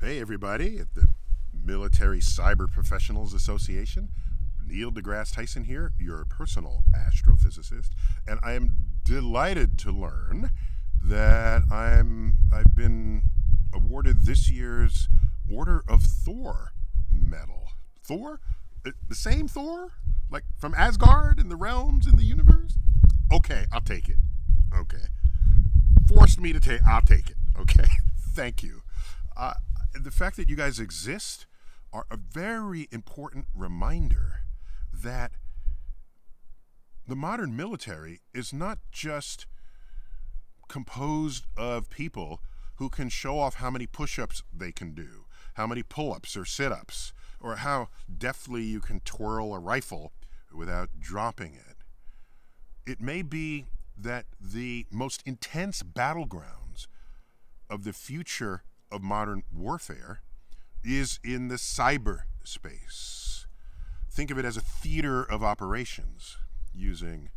Hey everybody at the Military Cyber Professionals Association. Neil deGrasse Tyson here, your personal astrophysicist, and I am delighted to learn that I've been awarded this year's Order of Thor medal. Thor? The same Thor? Like from Asgard and the realms in the universe? Okay, I'll take it. Okay. Forced me to take, I'll take it. Okay. Thank you. The fact that you guys exist are a very important reminder that the modern military is not just composed of people who can show off how many push-ups they can do, how many pull-ups or sit-ups, or how deftly you can twirl a rifle without dropping it. It may be that the most intense battlegrounds of the future of modern warfare is in the cyberspace. Think of it as a theater of operations, using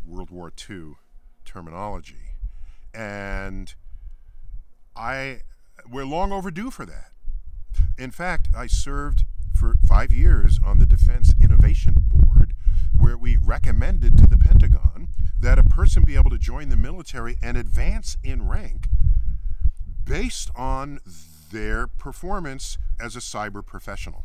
World War II terminology. And we're long overdue for that. In fact, I served for 5 years on the Defense Innovation Board, where we recommended to the Pentagon that a person be able to join the military and advance in rank based on their performance as a cyber professional.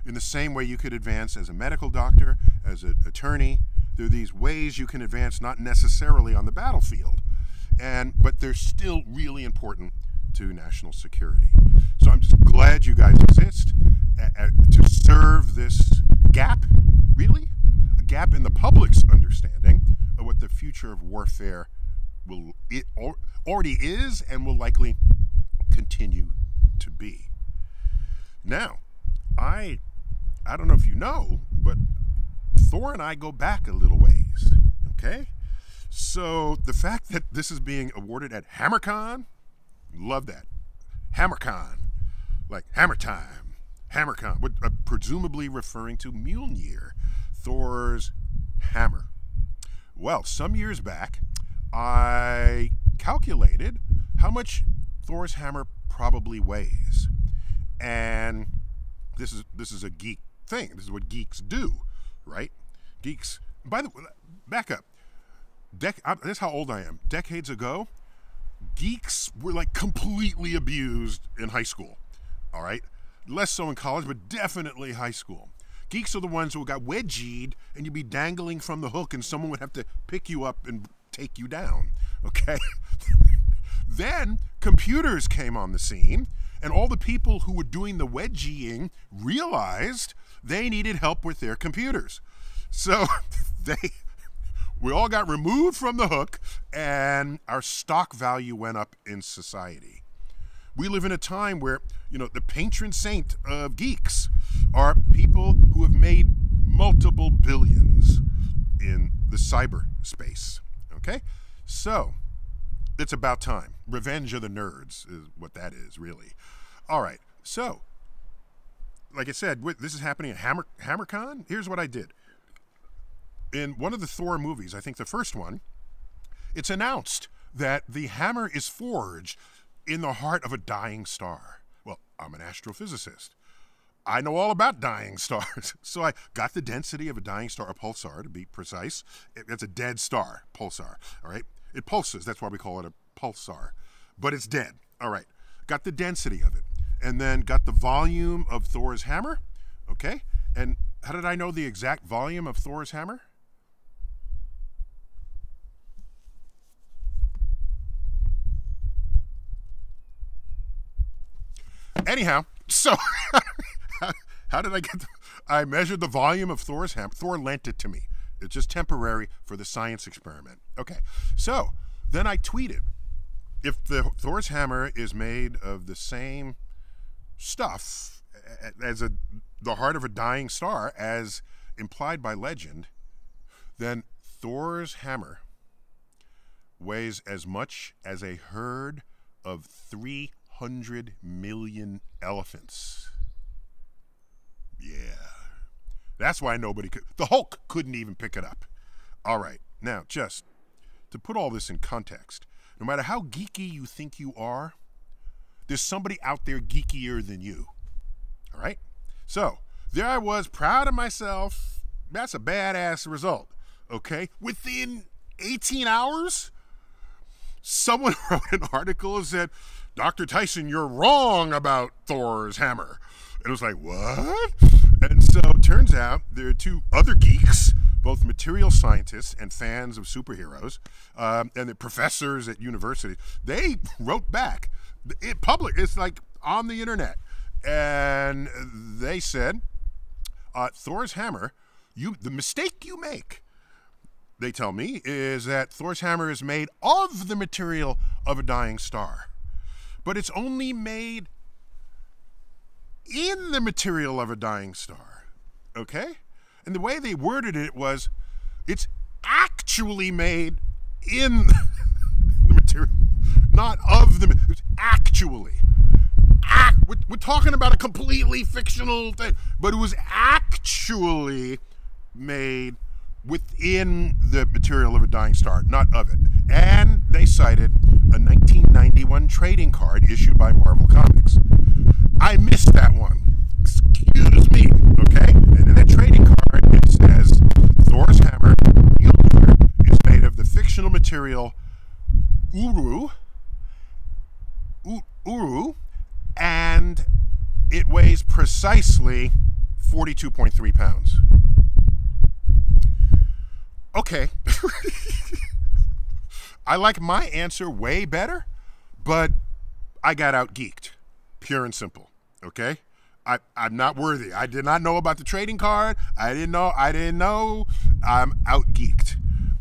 In the same way you could advance as a medical doctor, as an attorney, there are these ways you can advance not necessarily on the battlefield, but they're still really important to national security. So I'm just glad you guys exist to serve this gap, really, a gap in the public's understanding of what the future of warfare already is and will likely continue to be. Now, I don't know if you know, but Thor and I go back a little ways, okay? So the fact that this is being awarded at HammerCon, love that. HammerCon, like hammer time, HammerCon, presumably referring to Mjolnir, Thor's hammer. Well, some years back, I calculated how much Thor's hammer probably weighs. And this is a geek thing. This is what geeks do, right? Geeks, by the way, back up. This is how old I am. Decades ago, geeks were like completely abused in high school, all right? Less so in college, but definitely high school. Geeks are the ones who got wedgied and you'd be dangling from the hook and someone would have to pick you up and take you down, okay? Then computers came on the scene, and all the people who were doing the wedging realized they needed help with their computers. So we all got removed from the hook, and our stock value went up in society. We live in a time where, the patron saint of geeks are people who have made multiple billions in the cyberspace, okay? So it's about time. Revenge of the nerds is what that is, really. All right. So, like I said, this is happening at HammerCon. Here's what I did. In one of the Thor movies, I think the first one, it's announced that the hammer is forged in the heart of a dying star. Well, I'm an astrophysicist. I know all about dying stars. So I got the density of a dying star, a pulsar to be precise. It's a dead star, pulsar, all right? It pulses, that's why we call it a pulsar. But it's dead, all right. Got the density of it. And then got the volume of Thor's hammer, okay? And how did I know the exact volume of Thor's hammer? Anyhow, so how did I get I measured the volume of Thor's hammer. Thor lent it to me. It's just temporary for the science experiment. Okay, so then I tweeted, if the Thor's hammer is made of the same stuff as the heart of a dying star as implied by legend, then Thor's hammer weighs as much as a herd of 300 million elephants. Yeah. That's why nobody could. The Hulk couldn't even pick it up. All right. Now, just to put all this in context, no matter how geeky you think you are, there's somebody out there geekier than you. All right? So, there I was, proud of myself. That's a badass result. Okay? Within 18 hours, someone wrote an article and said, Dr. Tyson, you're wrong about Thor's hammer. And it was like, what? And so it turns out there are two other geeks, both material scientists and fans of superheroes, and the professors at universities. They wrote back. It's like on the internet. And they said, Thor's hammer, the mistake you make, they tell me, is that Thor's hammer is made of the material of a dying star. But it's only made in the material of a dying star. Okay? And the way they worded it was, it's actually made in the material, not of the, it's actually. We're talking about a completely fictional thing, but it was actually made within the material of a dying star, not of it. And they cited a 1991 trading card issued by Marvel Comics. I missed that one. Excuse me, okay? And in that trading card, it says, Thor's hammer, is made of the fictional material Uru, and it weighs precisely 42.3 pounds. Okay. I like my answer way better, but I got out-geeked. Pure and simple. Okay? I'm not worthy. I did not know about the trading card. I didn't know. I'm out-geeked.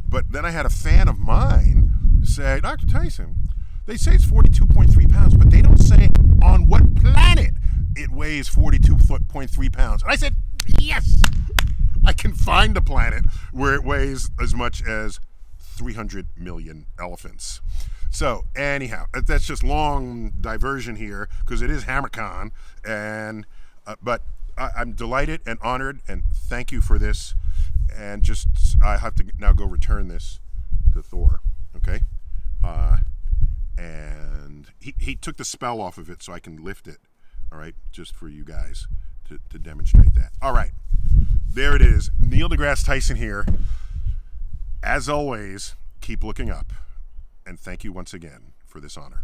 But then I had a fan of mine say, Dr. Tyson, they say it's 42.3 pounds, but they don't say on what planet it weighs 42.3 pounds. And I said, yes! I can find a planet where it weighs as much as 300 million elephants. So, anyhow, that's just long diversion here because it is HammerCon, and but I'm delighted and honored, and thank you for this. And just I have to now go return this to Thor, okay? And he took the spell off of it so I can lift it, all right, just for you guys to demonstrate that. All right. There it is. Neil deGrasse Tyson here. As always, keep looking up. And thank you once again for this honor.